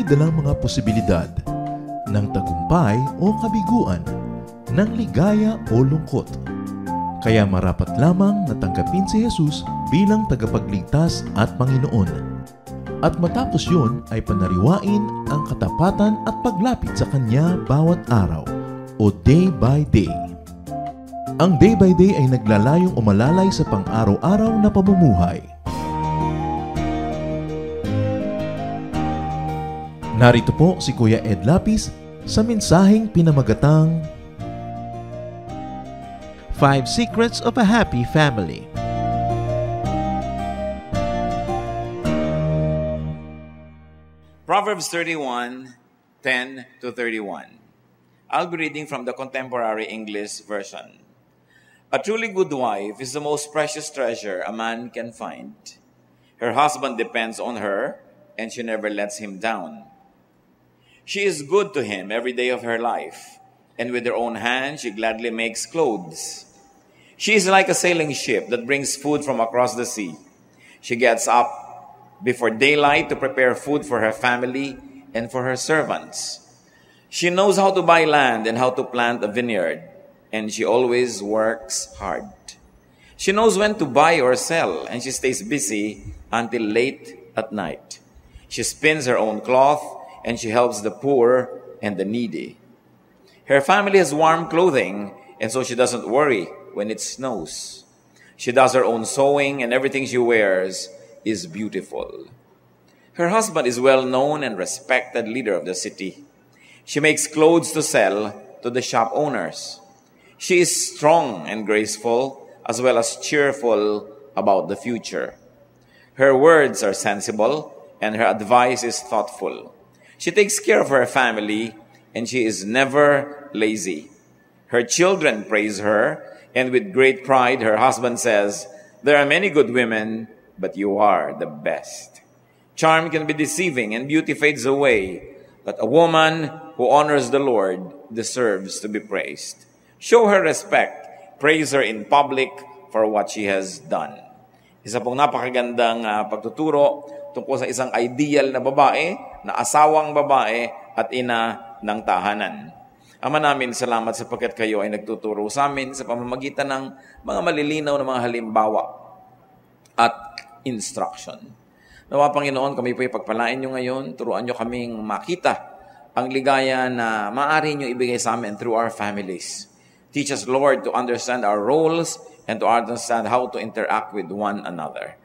dalang mga posibilidad ng tagumpay o kabiguan, ng ligaya o lungkot. Kaya marapat lamang na tanggapin si Jesus bilang tagapagligtas at Panginoon. At matapos yun ay panariwain ang katapatan at paglapit sa Kanya bawat araw o day by day. Ang day by day ay naglalayong umalalay sa pang-araw-araw na pamumuhay. Narito po si Kuya Ed Lapis sa mensaheng pinamagatang 5 Secrets of a Happy Family. Proverbs 31, 10 to 31. I'll be reading from the Contemporary English Version. A truly good wife is the most precious treasure a man can find. Her husband depends on her, and she never lets him down. She is good to him every day of her life, and with her own hand she gladly makes clothes. She is like a sailing ship that brings food from across the sea. She gets up before daylight to prepare food for her family and for her servants. She knows how to buy land and how to plant a vineyard, and she always works hard. She knows when to buy or sell, and she stays busy until late at night. She spins her own cloth, and she helps the poor and the needy. Her family has warm clothing, and so she doesn't worry when it snows. She does her own sewing, and everything she wears is beautiful. Her husband is well-known and respected leader of the city. She makes clothes to sell to the shop owners. She is strong and graceful, as well as cheerful about the future. Her words are sensible, and her advice is thoughtful. She takes care of her family, and she is never lazy. Her children praise her, and with great pride her husband says, "There are many good women, but you are the best." Charm can be deceiving, and beauty fades away, but a woman who honors the Lord deserves to be praised. Show her respect. Praise her in public for what she has done. Isa pong napakagandang pagtuturo tungkol sa isang ideal na babae, na asawang babae at ina ng tahanan. Ama namin, salamat sapagkat kayo ay nagtuturo sa amin sa pamamagitan ng mga malilinaw na mga halimbawa at instruction. Nawa Panginoon, kami po ipagpalain nyo ngayon, turuan nyo kaming makita ang ligaya na maaari nyo ibigay sa amin through our families. Teach us, Lord, to understand our roles and to understand how to interact with one another.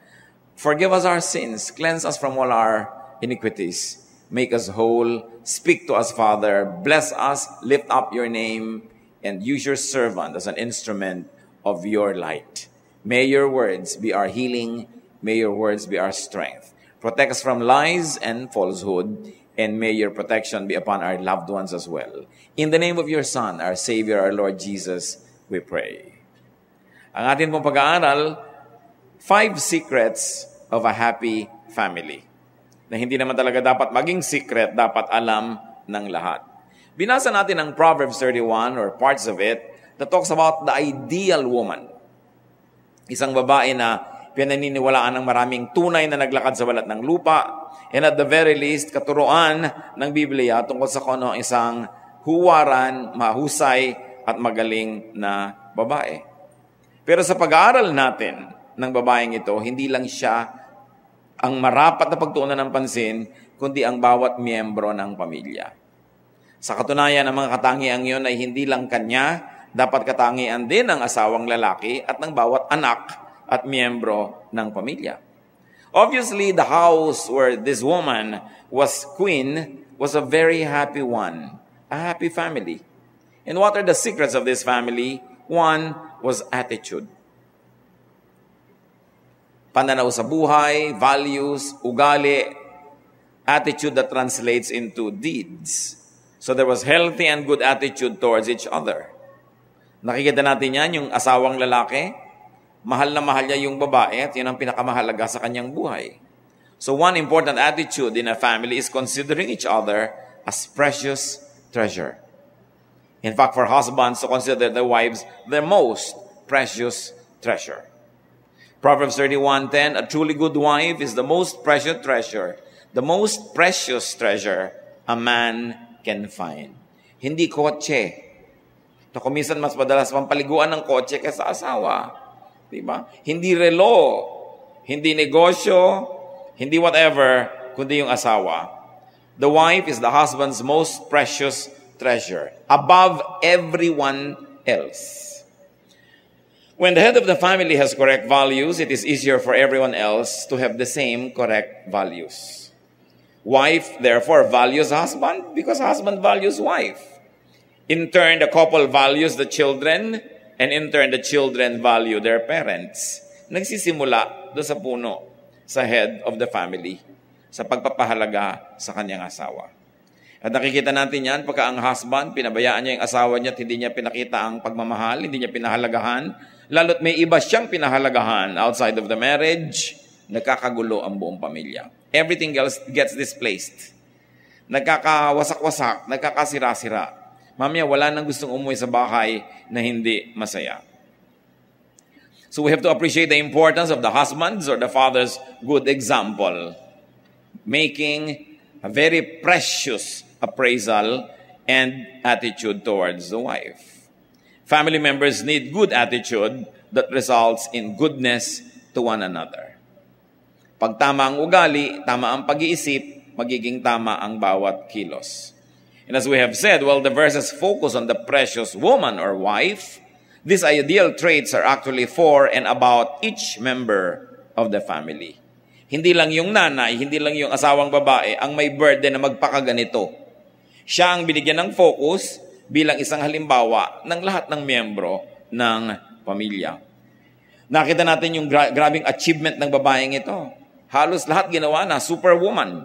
Forgive us our sins, cleanse us from all our iniquities, make us whole, speak to us, Father, bless us, lift up your name, and use your servant as an instrument of your light. May your words be our healing, may your words be our strength. Protect us from lies and falsehood, and may your protection be upon our loved ones as well. In the name of your Son, our Savior, our Lord Jesus, we pray. Ang atin pong pag-aaral, 5 Secrets of a Happy Family. Na hindi naman talaga dapat maging secret, dapat alam ng lahat. Binasa natin ang Proverbs 31 or parts of it that talks about the ideal woman. Isang babae na pinaniniwalaan ng maraming tunay na naglakad sa balat ng lupa, and at the very least, katuruan ng Biblia tungkol sa kung ano isang huwaran, mahusay at magaling na babae. Pero sa pag-aaral natin ng babaeng ito, hindi lang siya ang marapat na pagtuunan ng pansin, kundi ang bawat miyembro ng pamilya. Sa katunayan, ang mga katangiang iyon ay hindi lang kanya, dapat katangian din ng asawang lalaki at ng bawat anak at miyembro ng pamilya. Obviously, the house where this woman was queen was a very happy one, a happy family. And what are the secrets of this family? One was attitude. Pananaw sa buhay, values, ugali, attitude that translates into deeds. So there was healthy and good attitude towards each other. Nakikita natin yan, yung asawang lalaki, mahal na mahal niya yung babae at yun ang pinakamahalaga sa kanyang buhay. So one important attitude in a family is considering each other as precious treasure. In fact, for husbands to consider their wives their most precious treasure. Proverbs 31:10, a truly good wife is the most precious treasure the most precious treasure a man can find. Hindi kotse. Na kuminsan mas madalas pampaliguan ng kotse kaysa asawa. Diba? Hindi relo, hindi negosyo, hindi whatever, kundi yung asawa. The wife is the husband's most precious treasure, above everyone else. When the head of the family has correct values, it is easier for everyone else to have the same correct values. Wife, therefore, values husband because husband values wife. In turn, the couple values the children, and in turn, the children value their parents. Nagsisimula doon sa puno, sa head of the family, sa pagpapahalaga sa kanyang asawa. At nakikita natin yan, pagka ang husband, pinabayaan niya yung asawa niya at hindi niya pinakita ang pagmamahal, hindi niya pinahalagahan, lalo't may iba siyang pinahalagahan outside of the marriage, nagkakagulo ang buong pamilya. Everything else gets displaced. Nagkakawasak-wasak, nagkakasira-sira. Mamaya, wala nang gustong umuwi sa bahay na hindi masaya. So we have to appreciate the importance of the husband's or the father's good example, making a very precious appraisal and attitude towards the wife. Family members need good attitude that results in goodness to one another. Pag tama ang ugali, tama ang pag-iisip, magiging tama ang bawat kilos. And as we have said, while the verses focus on the precious woman or wife, these ideal traits are actually for and about each member of the family. Hindi lang yung nanay, hindi lang yung asawang babae ang may burden na magpakaganito. Siya ang binigyan ng focus bilang isang halimbawa ng lahat ng miyembro ng pamilya. Nakita natin yung grabing achievement ng babaeng ito. Halos lahat ginawa na, superwoman.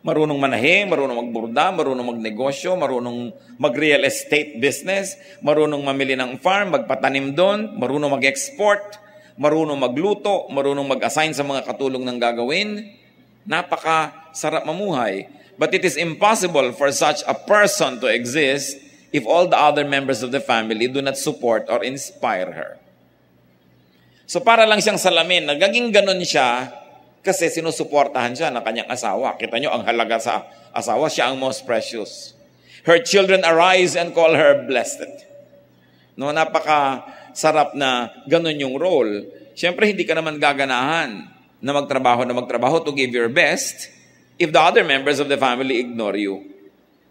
Marunong manahe, marunong magburda, marunong magnegosyo, marunong mag-real estate business, marunong mamili ng farm, magpatanim doon, marunong mag-export, marunong magluto, marunong mag-assign sa mga katulong ng gagawin. Napakasarap mamuhay. But it is impossible for such a person to exist if all the other members of the family do not support or inspire her. So para lang siyang salamin, nagaging ganun siya kasi sinusuportahan siya ng kanyang asawa. Kita nyo, ang halaga sa asawa, siya ang most precious. Her children arise and call her blessed. No, napaka-sarap na ganun yung role. Siyempre, hindi ka naman gaganahan na magtrabaho to give your best if the other members of the family ignore you.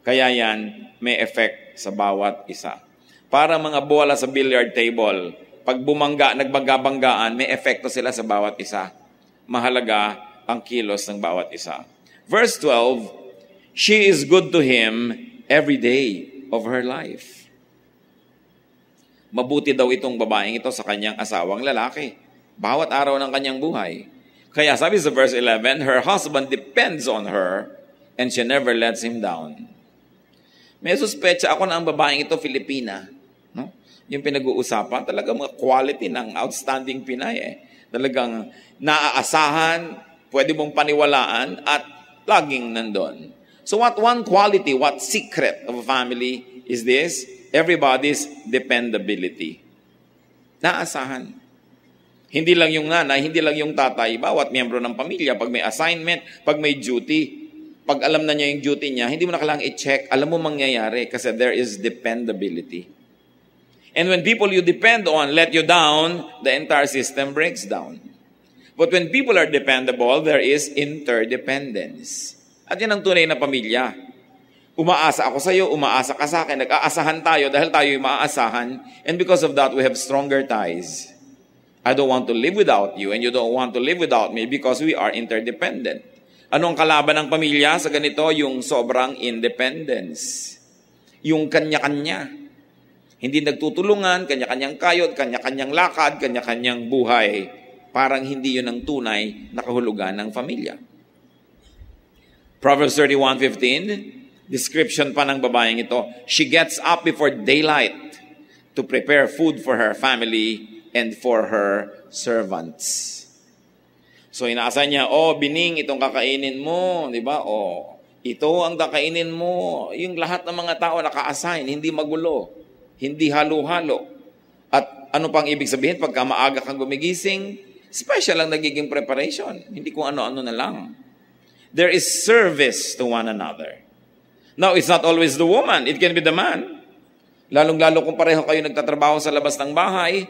Kaya yan, may effect sa bawat isa. Para mga bola sa billiard table, pag nagbangga-banggaan, may epekto sila sa bawat isa. Mahalaga ang kilos ng bawat isa. Verse 12, she is good to him every day of her life. Mabuti daw itong babaeng ito sa kanyang asawang lalaki. Bawat araw ng kanyang buhay. Kaya sabi sa verse 11, her husband depends on her and she never lets him down. May suspecha ako na ang babaeng ito Filipina. No? Yung pinag-uusapan, talaga mga quality ng outstanding Pinay. Talagang naaasahan, pwede mong paniwalaan, at laging nandun. So what one quality, what secret of a family is this? Everybody's dependability. Naasahan. Hindi lang yung nanay, hindi lang yung tatay, bawat miyembro ng pamilya, pag may assignment, pag may duty, pag alam na niya yung duty niya, hindi mo na kailangang i-check, alam mo mangyayari kasi there is dependability. And when people you depend on let you down, the entire system breaks down. But when people are dependable, there is interdependence. At yan ang tunay na pamilya. Umaasa ako sa iyo, umaasa ka sa akin, nag-aasahan tayo dahil tayo yung maaasahan. And because of that, we have stronger ties. I don't want to live without you and you don't want to live without me because we are interdependent. Anong kalaban ng pamilya sa ganito? Yung sobrang independence. Yung kanya-kanya. Hindi nagtutulungan, kanya-kanyang kayod, kanya-kanyang lakad, kanya-kanyang buhay. Parang hindi yun ang tunay na kahulugan ng pamilya. Proverbs 31:15, description pa ng babaeng ito, she gets up before daylight to prepare food for her family and for her servants. So inaasahan niya, bining, itong kakainin mo, di ba? Ito ang kakainin mo. Yung lahat ng mga tao naka-assign, hindi magulo. Hindi halo-halo. At ano pang ibig sabihin pagka maaga kang gumigising, special ang nagiging preparation. Hindi kung ano-ano na lang. there is service to one another. Now, it's not always the woman. It can be the man. Lalong-lalo kung pareho kayo nagtatrabaho sa labas ng bahay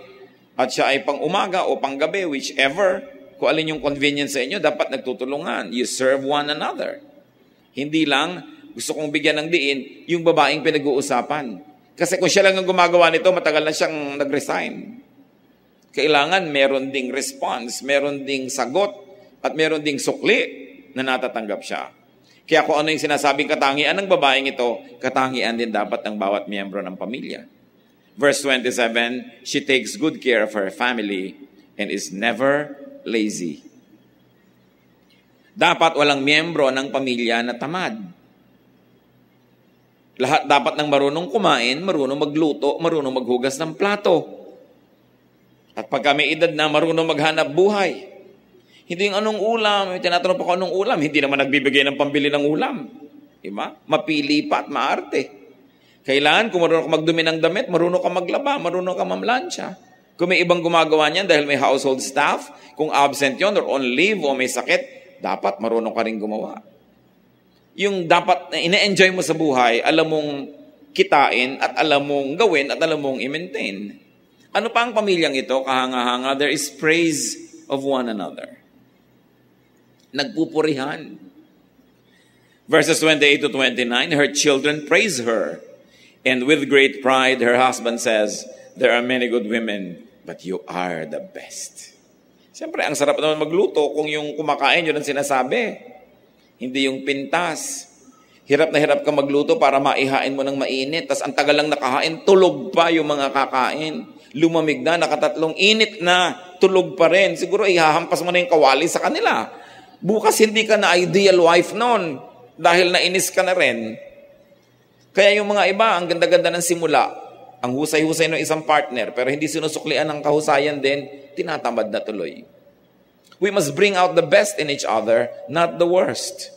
at siya ay pang umaga o pang gabi, whichever, kung alin yung convenience sa inyo, dapat nagtutulungan. You serve one another. Hindi lang, gusto kong bigyan ng diin, yung babaeng pinag-uusapan. Kasi kung siya lang ang gumagawa nito, matagal na siyang nag-resign. Kailangan meron ding response, meron ding sagot, at meron ding sukli na natatanggap siya. Kaya kung ano yung sinasabing katangian ng babaeng ito, katangian din dapat ng bawat miyembro ng pamilya. Verse 27, she takes good care of her family and is never lazy. Dapat walang miyembro ng pamilya na tamad. Lahat dapat ng marunong kumain, marunong magluto, marunong maghugas ng plato. At pagka may edad na, marunong maghanap buhay. Hindi yung anong ulam, tinatanong pa ko anong ulam, hindi naman nagbibigay ng pambili ng ulam. Diba? Mapili pa at maarte. Kailangan, kung marunong ka magdumi ng damit, marunong ka maglaba, marunong ka mamlansya. Kung may ibang gumagawa niyan dahil may household staff, kung absent yon or on leave o may sakit, dapat marunong ka rin gumawa. Yung dapat na ine-enjoy mo sa buhay, alam mong kitain at alam mong gawin at alam mong i-maintain. Ano pa ang pamilyang ito? Kahanga-hanga, there is praise of one another. Nagpupurihan. Verses 28 to 29, her children praise her. And with great pride, her husband says, there are many good women, but you are the best. Siyempre, ang sarap naman magluto kung yung kumakain, yun ang sinasabi. Hindi yung pintas. Hirap na hirap ka magluto para maihain mo ng mainit. Tas ang tagal lang nakahain, tulog pa yung mga kakain. Lumamig na, nakatatlong init na, tulog pa rin. Siguro ihahampas mo na yung kawali sa kanila. Bukas hindi ka na ideal wife noon dahil nainis ka na rin. Kaya yung mga iba, ang ganda-ganda ng simula, ang husay-husay ng isang partner, pero hindi sinusuklian ng kahusayan din, tinatamad na tuloy. We must bring out the best in each other, not the worst.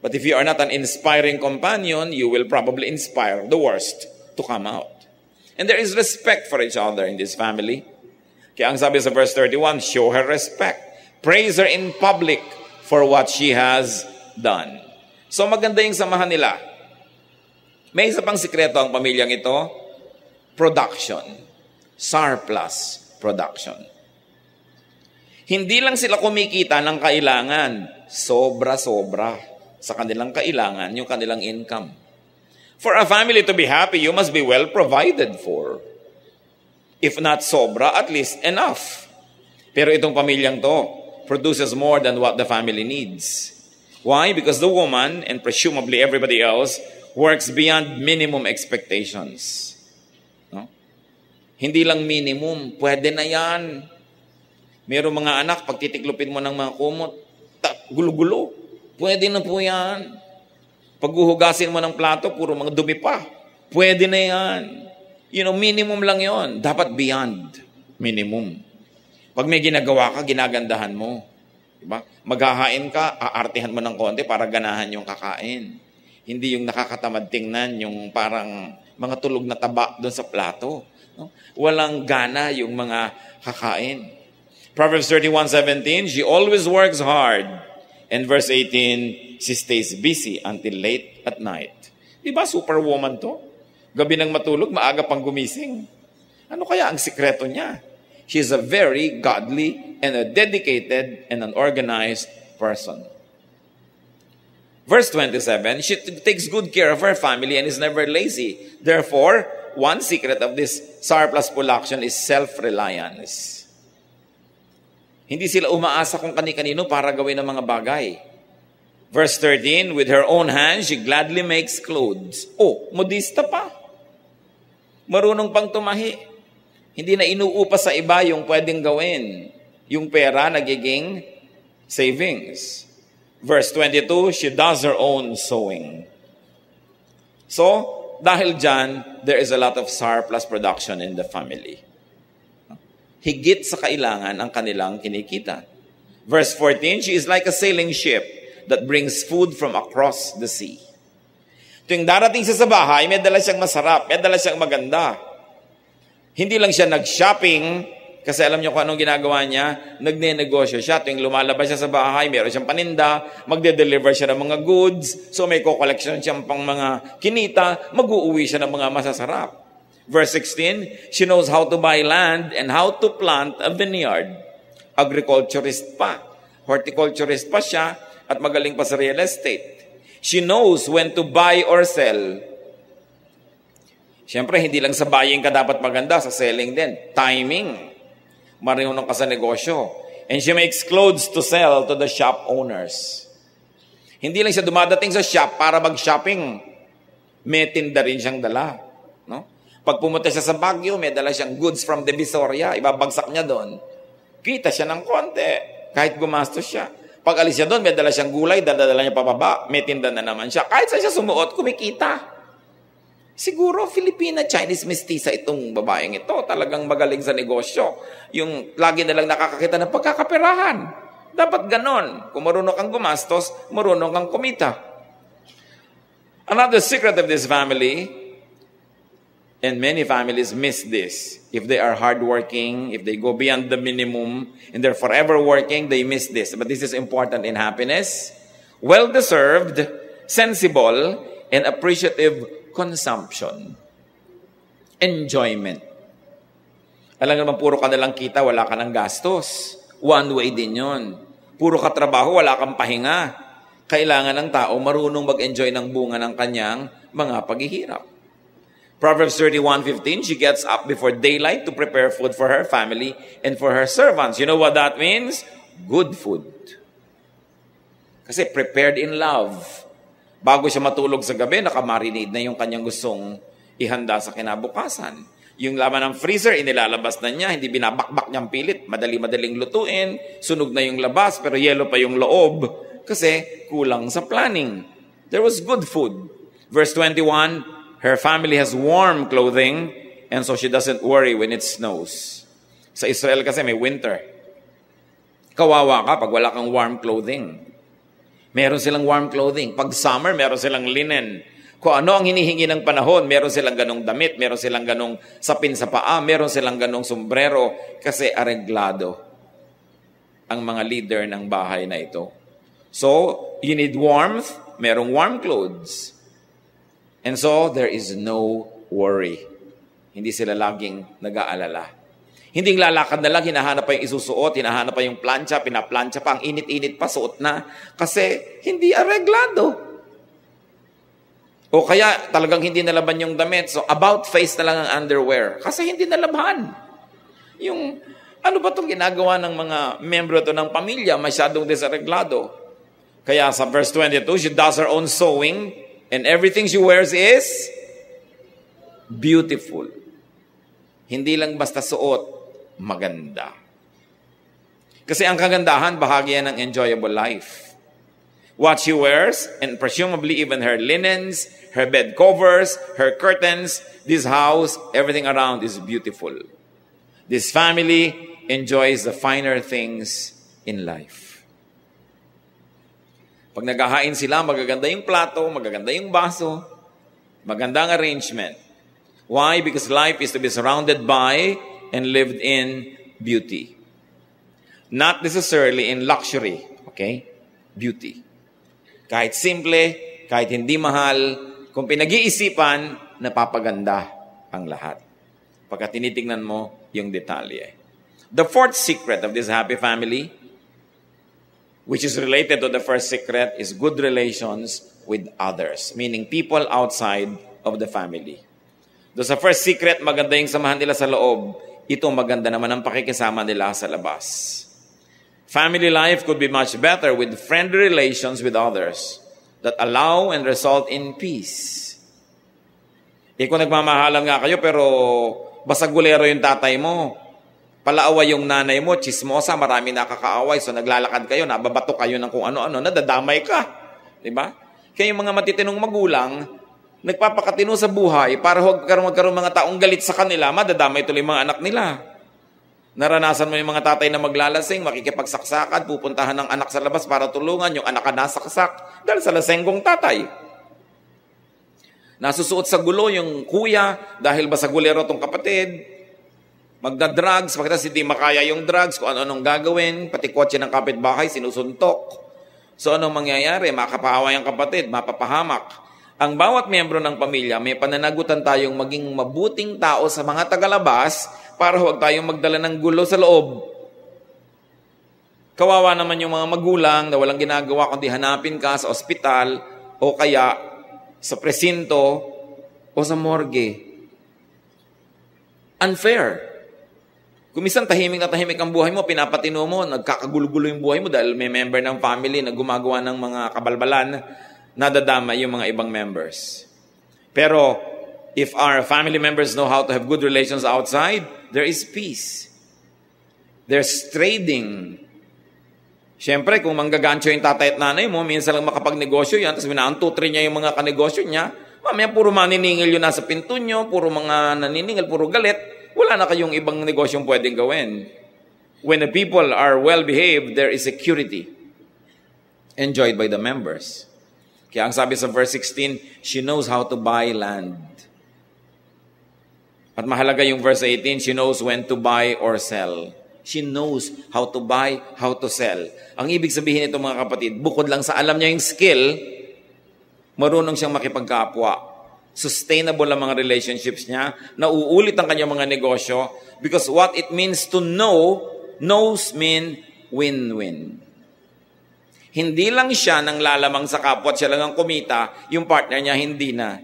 But if you are not an inspiring companion, you will probably inspire the worst to come out. And there is respect for each other in this family. Kaya ang sabi sa verse 31, show her respect. Praise her in public for what she has done. So maganda yung samahan nila. May isa pang sikreto ang pamilyang ito, production. Surplus production. Hindi lang sila kumikita ng kailangan, sobra-sobra sa kanilang kailangan, yung kanilang income. For a family to be happy, you must be well provided for. If not sobra, at least enough. Pero itong pamilyang to produces more than what the family needs. Why? Because the woman, and presumably everybody else, works beyond minimum expectations. No? Hindi lang minimum, pwede na yan. Merong mga anak, pag titiklupin mo ng mga kumot, gulo-gulo. Pwede na po yan. Paghuhugasin mo ng plato, puro mga dumi pa. Pwede na yan. Minimum lang yon. Dapat beyond minimum. Pag may ginagawa ka, ginagandahan mo. Diba? Maghahain ka, aartihan mo ng konti para ganahan yung kakain. Hindi yung nakakatamad tingnan, yung parang mga tulog na taba doon sa plato. No? Walang gana yung mga kakain. Proverbs 31:17, she always works hard. And verse 18, she stays busy until late at night. Diba superwoman to? Gabi nang matulog, maaga pang gumising. Ano kaya ang sikreto niya? She's a very godly and a dedicated and an organized person. Verse 27, she takes good care of her family and is never lazy. Therefore, one secret of this surplus production is self-reliance. Hindi sila umaasa kung kani-kanino para gawin ng mga bagay. Verse 13, with her own hands, she gladly makes clothes. Oh, modista pa. Marunong pang tumahi. Hindi na inuupa sa iba yung pwedeng gawin. Yung pera nagiging savings. Verse 22, she does her own sewing. So, dahil dyan, there is a lot of surplus production in the family. Higit sa kailangan ang kanilang kinikita. Verse 14, she is like a sailing ship that brings food from across the sea. Tuwing darating siya sa bahay, may dala siyang masarap, may dala siyang maganda. Hindi lang siya nag-shopping Kasi alam niyo kung anong ginagawa niya? Nagne-negosyo siya. Tuwing lumalabas siya sa bahay, meron siyang paninda, magde-deliver siya ng mga goods, so may co-collection siyang pang mga kinita, mag-uuwi siya ng mga masasarap. Verse 16, she knows how to buy land and how to plant a vineyard. Agriculturist pa. Horticulturist pa siya at magaling pa sa real estate. She knows when to buy or sell. Siyempre, hindi lang sa buying ka dapat maganda, sa selling din. Timing. Marunong ka sa negosyo. And she makes clothes to sell to the shop owners. Hindi lang siya dumadating sa shop para mag-shopping. May tinda rin siyang dala. No? Pag pumunta siya sa Baguio, may dala siyang goods from Divisoria. Ibabagsak niya doon. Kita siya ng konti. Kahit gumastos siya. Pag alis siya doon, may dala siyang gulay, dala niya pababa. May tinda na naman siya. Kahit saan siya sumuot, kumikita. Siguro, Filipina, Chinese mestiza itong babaeng ito. Talagang magaling sa negosyo. Yung lagi na lang nakakakita ng pagkakaperahan. Dapat ganon. Kung marunong kang gumastos, marunong kang kumita. Another secret of this family, and many families miss this. If they are hardworking, if they go beyond the minimum, and they're forever working, they miss this. But this is important in happiness. Well-deserved, sensible, and appreciative consumption. Enjoyment. Alam naman, puro ka nalang kita, wala ka ng gastos. One way din yun. Puro ka trabaho, wala kang pahinga. Kailangan ng tao marunong mag-enjoy ng bunga ng kanyang mga paghihirap. Proverbs 31:15, she gets up before daylight to prepare food for her family and for her servants. You know what that means? Good food. Kasi prepared in love. Bago siya matulog sa gabi, nakamarinate na yung kanyang gustong ihanda sa kinabukasan. Yung laman ng freezer, inilalabas na niya, hindi binabakbak niyang pilit, madali-madaling lutuin, sunog na yung labas, pero yelo pa yung loob, kasi kulang sa planning. There was good food. Verse 21, her family has warm clothing, and so she doesn't worry when it snows. Sa Israel kasi may winter. Kawawa ka pag wala kang warm clothing. Meron silang warm clothing. Pag summer, meron silang linen. Kung ano ang hinihingi ng panahon, meron silang ganong damit, meron silang ganong sapin sa paa, meron silang ganong sombrero, kasi areglado ang mga leader ng bahay na ito. So, you need warmth, merong warm clothes. And so, there is no worry. Hindi sila laging nag-aalala. Hindi lalakad na lang, hinahanap pa yung isusuot, hinahanap pa yung plancha, pinaplantsa pa, ang init-init pa, suot na. Kasi hindi areglado. O kaya talagang hindi nalaban yung damit. So about face na lang ang underwear. Kasi hindi nalaban. Yung ano ba itong ginagawa ng mga membro to ng pamilya, masyadong desareglado. Kaya sa verse 22, she does her own sewing and everything she wears is beautiful. Hindi lang basta suot, maganda. Kasi ang kagandahan, bahagi yan ng enjoyable life. What she wears, and presumably even her linens, her bed covers, her curtains, this house, everything around is beautiful. This family enjoys the finer things in life. Pag naghahain sila, magaganda yung plato, magaganda yung baso, maganda ang arrangement. Why? Because life is to be surrounded by and lived in beauty. Not necessarily in luxury, okay? Beauty. Kahit simple, kahit hindi mahal, kung pinag-iisipan, napapaganda ang lahat. Pagka tinitingnan mo yung detalye. The fourth secret of this happy family, which is related to the first secret, is good relations with others, meaning people outside of the family. Do sa first secret, maganda yung samahan nila sa loob. Ito maganda naman ang pakikisama nila sa labas. Family life could be much better with friendly relations with others that allow and result in peace. Kung nagmamahalan nga kayo pero basagulero yung tatay mo, palaaway yung nanay mo, chismosa, marami nakakaaway, so naglalakad kayo, nababato kayo ng kung ano-ano, nadadamay ka. Diba? Kaya yung mga matitinong magulang, nagpapakatino sa buhay para magkaroon mga taong galit sa kanila, madadamay tuloy mga anak nila. Naranasan mo yung mga tatay na maglalasing, makikipagsaksakan, pupuntahan ng anak sa labas para tulungan, yung anak ka nasaksak dahil sa lasenggong tatay. Nasusuot sa gulo yung kuya dahil basagulero tong kapatid. Magda-drugs, pagkatapos hindi makaya yung drugs, kung ano-anong gagawin, pati kotse ng kapitbahay, sinusuntok. So anong mangyayari? Makapaaway ang kapatid, mapapahamak. Ang bawat miyembro ng pamilya, may pananagutan tayong maging mabuting tao sa mga tagalabas para huwag tayong magdala ng gulo sa loob. Kawawa naman yung mga magulang na walang ginagawa kundi hanapin ka sa ospital o kaya sa presinto o sa morgue. Unfair. Kung minsan tahimik na tahimik ang buhay mo, pinapatino mo, nagkakagulo-gulo yung buhay mo dahil may member ng family na gumagawa ng mga kabalbalan, nadadama yung mga ibang members. Pero if our family members know how to have good relations outside, there is peace. There's trading. Siyempre, kung manggagancho yung tatay at nanay mo, minsan lang makapagnegosyo yan, tapos minaantutri niya yung mga kanegosyo niya, mamaya puro maniningil yun nasa pinto nyo, puro mga naniningil, puro galit, wala na kayong ibang negosyong pwedeng gawin. When the people are well-behaved, there is security enjoyed by the members. Kaya ang sabi sa verse 16, she knows how to buy land. At mahalaga yung verse 18, she knows when to buy or sell. She knows how to buy, how to sell. Ang ibig sabihin nito mga kapatid, bukod lang sa alam niya yung skill, marunong siyang makipagkapwa. Sustainable ang mga relationships niya, nauulit ang kanyang mga negosyo, because what it means to know, knows mean win-win. Hindi lang siya nang lalamang sa kapwa at siya lang ang kumita, yung partner niya hindi na.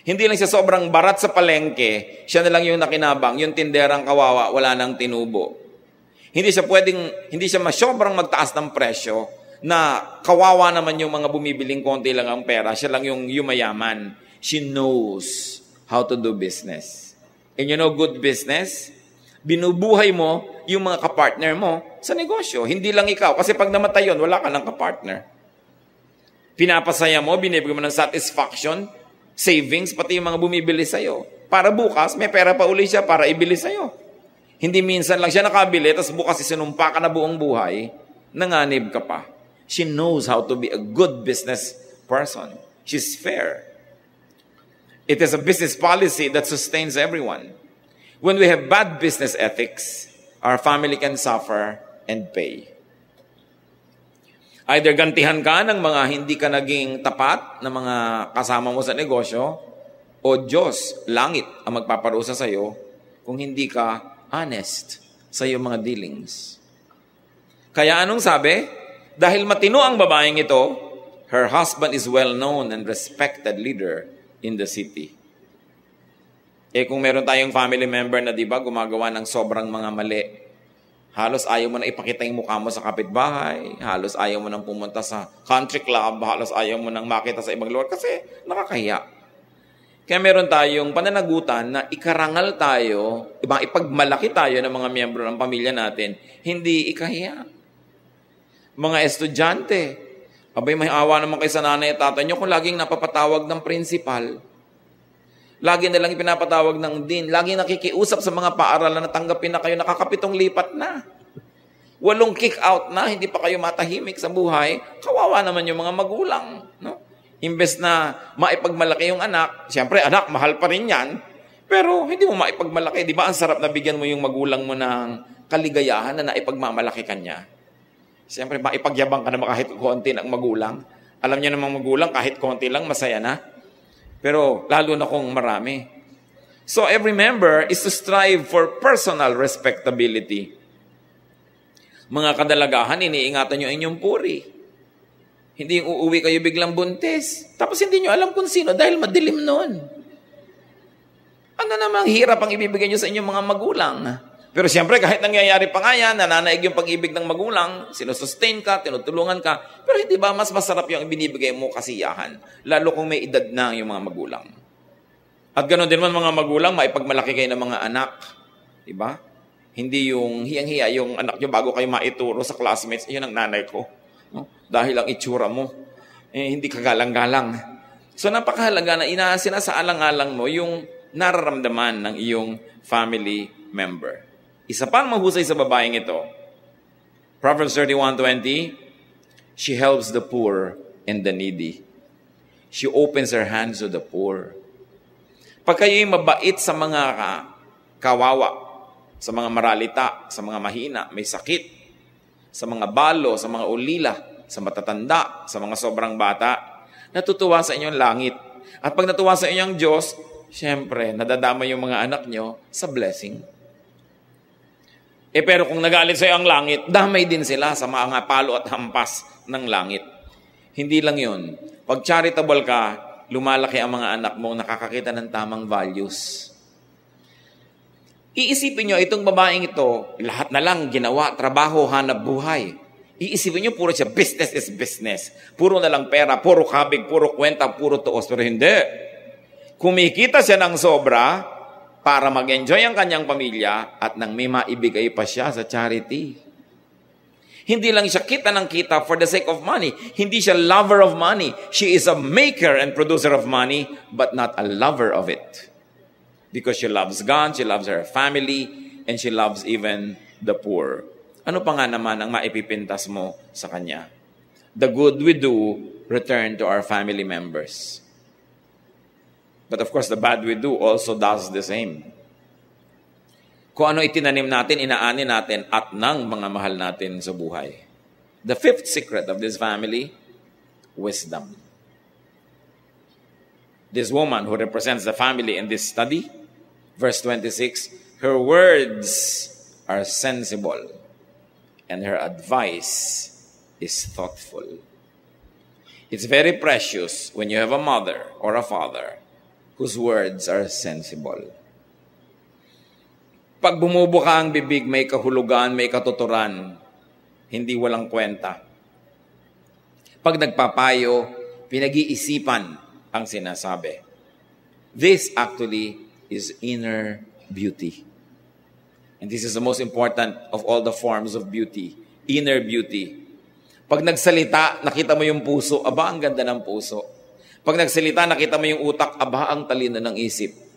Hindi lang siya sobrang barat sa palengke, siya na lang yung nakinabang, yung tinderang kawawa, wala nang tinubo. Hindi siya sobrang magtaas ng presyo na kawawa naman yung mga bumibiling konti lang ang pera, siya lang yung yumayaman. She knows how to do business. And you know good business? Binubuhay mo yung mga kapartner mo sa negosyo. Hindi lang ikaw. Kasi pag namatay yun, wala ka ng kapartner. Pinapasaya mo, binibigay mo ng satisfaction, savings, pati yung mga bumibili sa'yo. Para bukas, may pera pa uli siya para ibili sa'yo. Hindi minsan lang siya nakabili, tapos bukas isinumpa ka na buong buhay, nanganib ka pa. She knows how to be a good business person. She's fair. It is a business policy that sustains everyone. When we have bad business ethics, our family can suffer and pay. Either gantihan ka ng mga hindi ka naging tapat na mga kasama mo sa negosyo, o Diyos, langit, ang magpaparusa sa iyo kung hindi ka honest sa iyong mga dealings. Kaya anong sabi? Dahil matino ang babaeng ito, her husband is well-known and respected leader in the city. Kung meron tayong family member na 'di ba gumagawa ng sobrang mga mali, halos ayaw mo na ipakita yung mukha mo sa kapitbahay, halos ayaw mo nang pumunta sa country club, halos ayaw mo nang makita sa ibang lugar kasi nakakahiya. Kaya meron tayong pananagutan na ikarangal tayo, ipagmalaki tayo ng mga miyembro ng pamilya natin, hindi ikahiya. Mga estudyante, abay may awa naman kayo sa nanay at tatay nyo kung laging napapatawag ng principal. Lagi na lang ipinapatawag ng dean. Lagi nakikiusap sa mga paaralan na tanggapin na kayo, nakakapitong lipat na. 8 kick out na, hindi pa kayo matahimik sa buhay. Kawawa naman yung mga magulang. No? Imbes na maipagmalaki yung anak, siyempre anak, mahal pa rin yan. Pero hindi mo maipagmalaki. Di ba ang sarap na bigyan mo yung magulang mo ng kaligayahan na naipagmamalaki ka niya? Siyempre, maipagyabang ka naman kahit konti ng magulang. Alam niyo namang magulang, kahit konti lang, masaya na. Pero lalo na kung marami. So every member is to strive for personal respectability. Mga kadalagahan, iniingatan nyo inyong puri. Hindi yung uuwi kayo biglang buntis. Tapos hindi nyo alam kung sino dahil madilim noon. Ano namang hirap ang ibibigay nyo sa inyong mga magulang? Pero siyempre, kahit nangyayari pa nga yan, nananaig yung pag-ibig ng magulang, sinusustain ka, tinutulungan ka, pero hindi ba mas masarap yung ibinibigay mo kasiyahan, lalo kung may edad na yung mga magulang. At ganoon din man mga magulang, maipagmalaki kayo ng mga anak, diba? Hindi yung hiyang-hiya yung anak nyo bago kayo maituro sa classmates, yun ang nanay ko. No? Dahil ang itsura mo, hindi kagalang-galang. So napakahalaga na sinasaalang-alang mo yung nararamdaman ng iyong family member. Isa pang mahusay sa babaeng ito. Proverbs 31:20, she helps the poor and the needy. She opens her hands to the poor. Pag kayo'y mabait sa mga kawawa, sa mga maralita, sa mga mahina, may sakit, sa mga balo, sa mga ulila, sa matatanda, sa mga sobrang bata, natutuwa sa inyo ang langit. At pag natuwa sa inyo ang Diyos, siyempre, nadadama yung mga anak nyo sa blessing. Pero kung nagalit sa iyo ang langit, damay din sila sa mga palo at hampas ng langit. Hindi lang yun. Pag charitable ka, lumalaki ang mga anak mo, nakakakita ng tamang values. Iisipin nyo, itong babaeng ito, lahat na lang ginawa, trabaho, hanap buhay. Iisipin nyo, puro siya, business is business. Puro na lang pera, puro kabig, puro kwenta, puro tuos. Pero hindi. Kumikita siya ng sobra para mag-enjoy ang kanyang pamilya at nang may maibigay pa siya sa charity. Hindi lang siya kita ng kita for the sake of money. Hindi siya lover of money. She is a maker and producer of money, but not a lover of it. Because she loves God, she loves her family, and she loves even the poor. Ano pa nga naman ang maipipintas mo sa kanya? The good we do, return to our family members. But of course, the bad we do also does the same. Kung ano itinanim natin, inaani natin at ng mga mahal natin sa buhay. The fifth secret of this family, wisdom. This woman who represents the family in this study, verse 26, her words are sensible and her advice is thoughtful. It's very precious when you have a mother or a father whose words are sensible. Pag bumubuka ang bibig, may kahulugan, may katuturan, hindi walang kwenta. Pag nagpapayo, pinag-iisipan ang sinasabi. This actually is inner beauty. And this is the most important of all the forms of beauty, inner beauty. Pag nagsalita, nakita mo yung puso, aba, ang ganda ng puso. Pag nagsalita, nakita mo yung utak, aba, ang talino ng isip.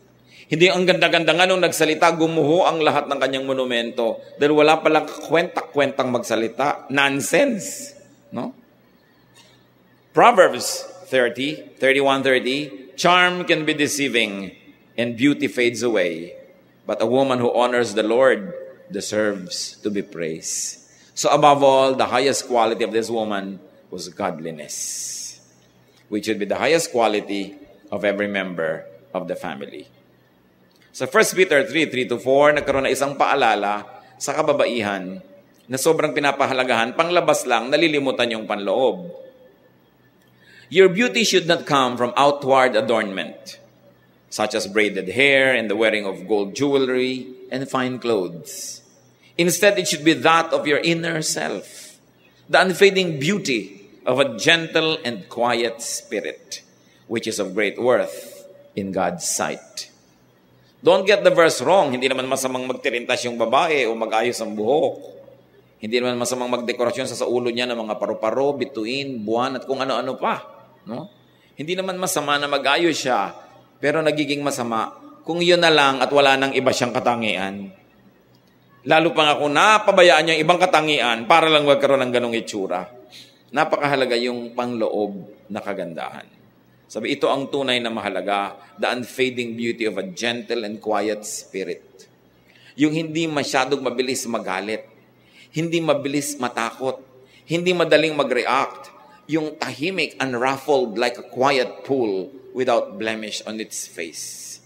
Hindi ang ganda-ganda nga nung nagsalita, gumuho ang lahat ng kanyang monumento dahil wala palang kwenta-kwentang magsalita. Nonsense. No? Proverbs 31:30, charm can be deceiving and beauty fades away, but a woman who honors the Lord deserves to be praised. So above all, the highest quality of this woman was godliness, which should be the highest quality of every member of the family. Sa 1 Peter 3:3-4, nagkaroon na isang paalala sa kababaihan na sobrang pinapahalagahan, panglabas lang, nalilimutan yung panloob. Your beauty should not come from outward adornment, such as braided hair and the wearing of gold jewelry and fine clothes. Instead, it should be that of your inner self, the unfading beauty of a gentle and quiet spirit, which is of great worth in God's sight. Don't get the verse wrong. Hindi naman masamang magtirintas yung babae o mag-ayos ang buhok. Hindi naman masamang magdekorasyon sa ulo niya ng mga paru-paro, bituin, buwan, at kung ano-ano pa. No? Hindi naman masama na mag-ayos siya, pero nagiging masama kung yun na lang at wala nang iba siyang katangian. Lalo pa nga kung napabayaan niya yung ibang katangian para lang magkaroon ng ganong itsura. Napakahalaga yung pangloob na kagandahan. Sabi, ito ang tunay na mahalaga, the unfading beauty of a gentle and quiet spirit. Yung hindi masyadong mabilis magalit, hindi mabilis matakot, hindi madaling mag-react, yung tahimik, unruffled like a quiet pool without blemish on its face.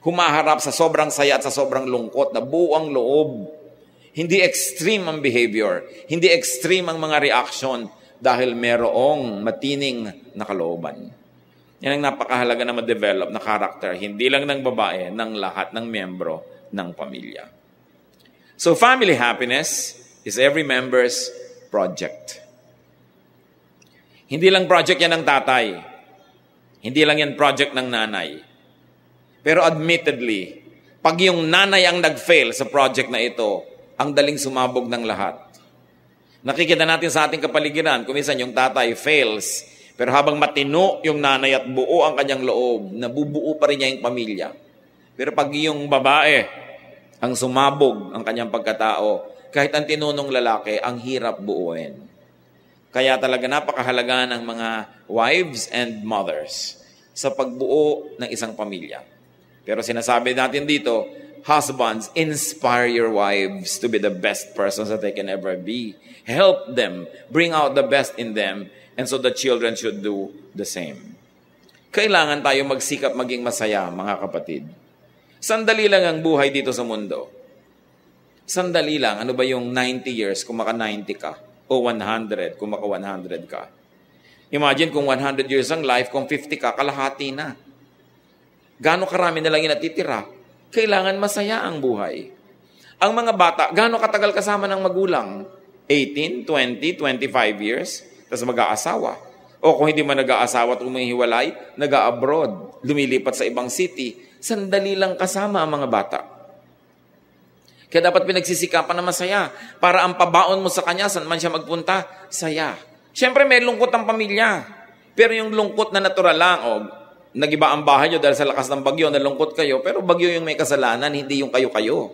Humaharap sa sobrang saya at sa sobrang lungkot na buo ang loob. Hindi extreme ang behavior, hindi extreme ang mga reaction dahil merong matining na kalooban. Yan ang napakahalaga na ma-develop na character, hindi lang ng babae, ng lahat ng miyembro ng pamilya. So family happiness is every member's project. Hindi lang project yan ng tatay. Hindi lang yan project ng nanay. Pero admittedly, pag yung nanay ang nag-fail sa project na ito, ang daling sumabog ng lahat. Nakikita natin sa ating kapaligiran, kung minsan yung tatay fails, pero habang matino yung nanay at buo ang kanyang loob, nabubuo pa rin niya yung pamilya. Pero pag yung babae ang sumabog ang kanyang pagkatao, kahit ang tinunong lalaki, ang hirap buuin. Kaya talaga napakahalaga ng mga wives and mothers sa pagbuo ng isang pamilya. Pero sinasabi natin dito, husbands, inspire your wives to be the best persons that they can ever be. Help them, bring out the best in them, and so the children should do the same. Kailangan tayo magsikap maging masaya, mga kapatid. Sandali lang ang buhay dito sa mundo. Sandali lang. Ano ba yung 90 years kung maka 90 ka? O 100 kung maka 100 ka? Imagine kung 100 years ang life, kung 50 ka, kalahati na. Gaano karami na lang yung natitira? Kailangan masaya ang buhay. Ang mga bata, gaano katagal kasama ng magulang? 18, 20, 25 years? Tapos mag-aasawa. O kung hindi man nag-aasawa at umihiwalay, nag-abroad, lumilipat sa ibang city. Sandali lang kasama ang mga bata. Kaya dapat pinagsisikapan na masaya para ang pabaon mo sa kanya, saan man siya magpunta, saya. Siyempre may lungkot ang pamilya. Pero yung lungkot na natural lang, nagiba ang bahay nyo dahil sa lakas ng bagyo, nalungkot kayo, pero bagyo yung may kasalanan, hindi yung kayo-kayo.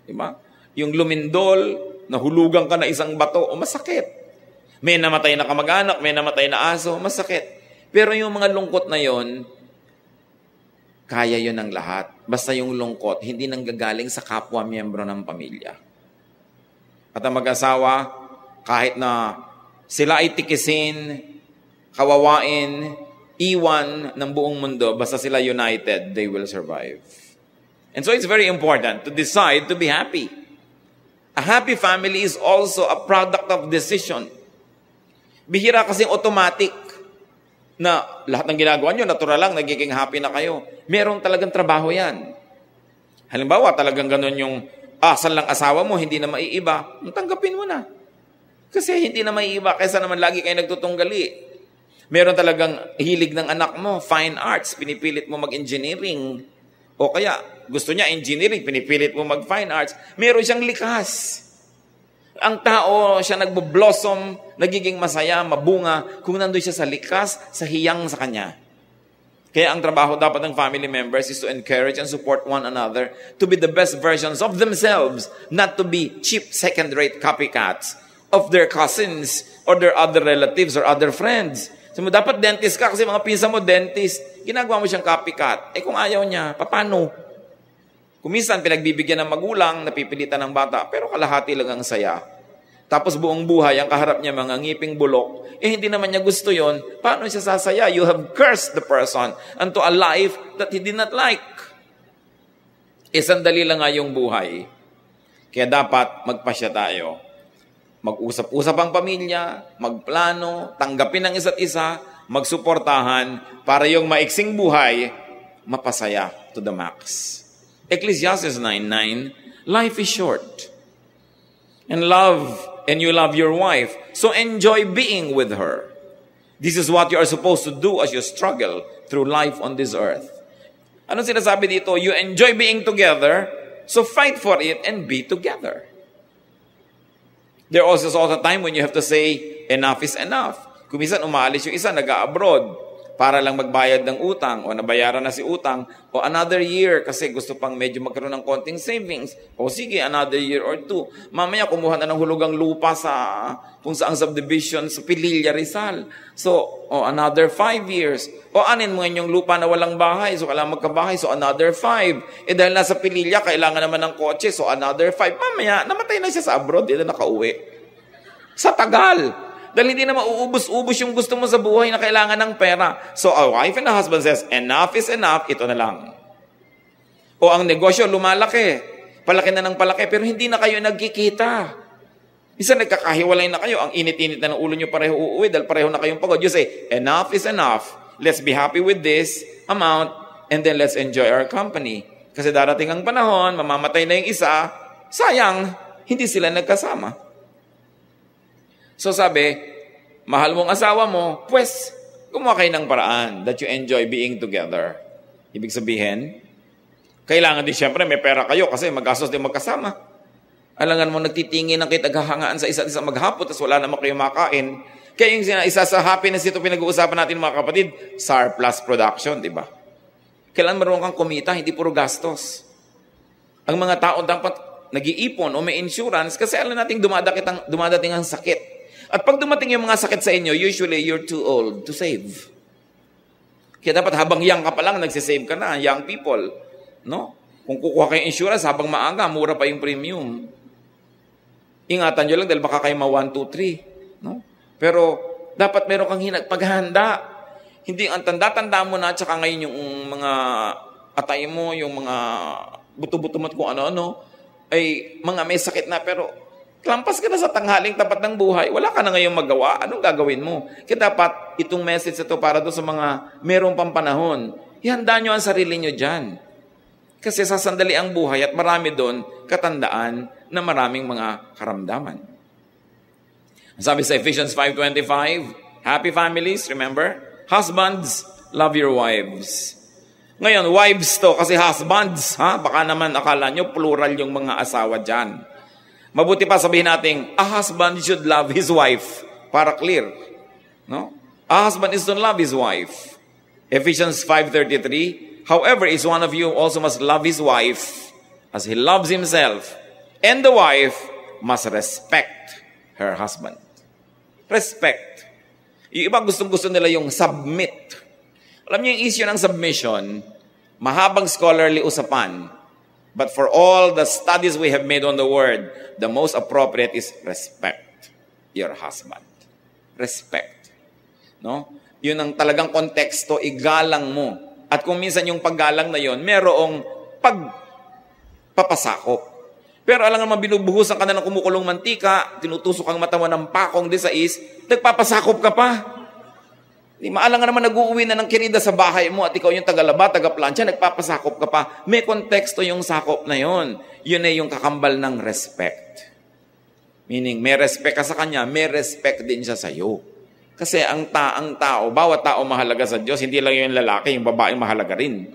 Diba? Yung lumindol, nahulugan ka na isang bato, masakit. May namatay na kamag-anak, may namatay na aso, masakit. Pero yung mga lungkot na yon, kaya yon ng lahat. Basta yung lungkot, hindi nanggagaling sa kapwa-miyembro ng pamilya. At ang mag-asawa, kahit na sila ay tikisin, kawawain, iwan ng buong mundo, basta sila united, they will survive. And so it's very important to decide to be happy. A happy family is also a product of decision. Bihira kasing automatic na lahat ng ginagawa nyo, natural lang, nagiging happy na kayo. Meron talagang trabaho yan. Halimbawa, talagang ganun yung asal lang asawa mo, hindi na maiiba, tanggapin mo na. Kasi hindi na maiiba, kaysa naman lagi kayo nagtutunggali. Meron talagang hilig ng anak mo, fine arts, pinipilit mo mag-engineering. O kaya, gusto niya engineering, pinipilit mo mag-fine arts. Meron siyang likas. Ang tao, siya nagbo-blossom, nagiging masaya, mabunga, kung nandun siya sa likas, sa hiyang sa kanya. Kaya ang trabaho dapat ng family members is to encourage and support one another to be the best versions of themselves, not to be cheap, second-rate copycats of their cousins or their other relatives or other friends. So, dapat dentist ka kasi mga pinsan mo dentist. Ginagawa mo siyang copycat. Kung ayaw niya, paano? Kuminsan, pinagbibigyan ng magulang, napipilitan ng bata, pero kalahati lang ang saya. Tapos buong buhay, ang kaharap niya mga ngiping bulok, hindi naman niya gusto yon. Paano siya sasaya? You have cursed the person unto a life that he did not like. Sandali lang nga yung buhay. Kaya dapat magpasya tayo. Mag-usap-usap ang pamilya, magplano, tanggapin ang isa't isa, magsuportahan para yung maiksing buhay, mapasaya to the max. Ecclesiastes 9:9, life is short. And you love your wife, so enjoy being with her. This is what you are supposed to do as you struggle through life on this earth. Ano sinasabi dito? You enjoy being together, so fight for it and be together. There also is a time when you have to say, enough is enough. Kung minsan umaalis yung isa, nag-abroad para lang magbayad ng utang o nabayaran na si utang o another year kasi gusto pang medyo magkaroon ng konting savings. O sige, another year or two. Mamaya kumuha na ng hulugang lupa sa kung saang subdivision sa Pililla, Rizal. So, another 5 years. O anin mo yung lupa na walang bahay, so kailangan magkabahay, so another 5. Dahil nasa Pililla, kailangan naman ng kotse, so another 5. Mamaya, namatay na siya sa abroad, hindi na nakauwi. Sa tagal. Dahil hindi na mauubos-ubos yung gusto mo sa buhay na kailangan ng pera. So a wife and a husband says, enough is enough, ito na lang. O ang negosyo lumalaki, palaki na ng palaki, pero hindi na kayo nagkikita. Isa nagkakahiwalay na kayo, ang init-init na ng ulo nyo pareho uuwi dahil pareho na kayong pagod. You say, enough is enough, let's be happy with this amount, and then let's enjoy our company. Kasi darating ang panahon, mamamatay na yung isa, sayang, hindi sila nagkasama. So sabi, mahal mong asawa mo, pues, gumawa kayo ng paraan that you enjoy being together. Ibig sabihin, kailangan din siyempre may pera kayo kasi magastos din magkasama. Alangan mo nagtitingin ng kitaghahangaan sa isa't isa maghapon tapos wala naman kayo makain. Kaya yung isa sa happiness ito pinag-uusapan natin mga kapatid, surplus production, di ba? Kailangan marunong kang kumita, hindi puro gastos. Ang mga tao dapat nag-iipon o may insurance kasi alam natin dumadating ang sakit. At pag dumating yung mga sakit sa inyo, usually you're too old to save. Kaya dapat habang young ka pa lang, nagsisave ka na, young people. No? Kung kukuha kayong insurance habang maaga, mura pa yung premium. Ingatan nyo lang dahil baka kayo ma-1, 2, 3. No? Pero dapat meron kang paghahanda. Hindi ang tanda-tanda mo na, tsaka ngayon yung mga atay mo, yung mga buto-buto mo at kung ano-ano, ay mga may sakit na, pero lampas ka na sa tanghaling tapat ng buhay, wala ka na ngayong magawa, anong gagawin mo? Kaya dapat itong message ito para doon sa mga merong pampanahon, ihanda nyo ang sarili nyo dyan. Kasi sasandali ang buhay at marami doon katandaan na maraming mga karamdaman. Sabi sa Ephesians 5:25, happy families, remember? Husbands, love your wives. Ngayon, wives to, kasi husbands, baka naman akala nyo plural yung mga asawa dyan. Mabuti pa sabihin natin, a husband should love his wife. Para clear. No? A husband is to love his wife. Ephesians 5:33, however, is one of you also must love his wife as he loves himself, and the wife must respect her husband. Respect. Yung iba gustong-gusto nila yung submit. Alam niyo yung issue ng submission, mahabang scholarly usapan. But for all the studies we have made on the word, the most appropriate is respect your husband. Respect. No? Yun ang talagang konteksto, igalang mo. At kung minsan yung paggalang na yun, merong pagpapasakop. Pero alam naman, binubuhusan ka na ng kumukulong mantika, tinutusok ang mata mo ng pakong di sa nagpapasakop ka pa. Di maalang naman nag-uuwi na ng kinida sa bahay mo at ikaw yung tagalaba, tagaplansya, nagpapasakop ka pa. May konteksto yung sakop na yon. Yun ay yung kakambal ng respect. Meaning, may respect ka sa kanya, may respect din siya sa iyo. Kasi ang tao, bawat tao mahalaga sa Diyos, hindi lang yung lalaki, yung babae mahalaga rin.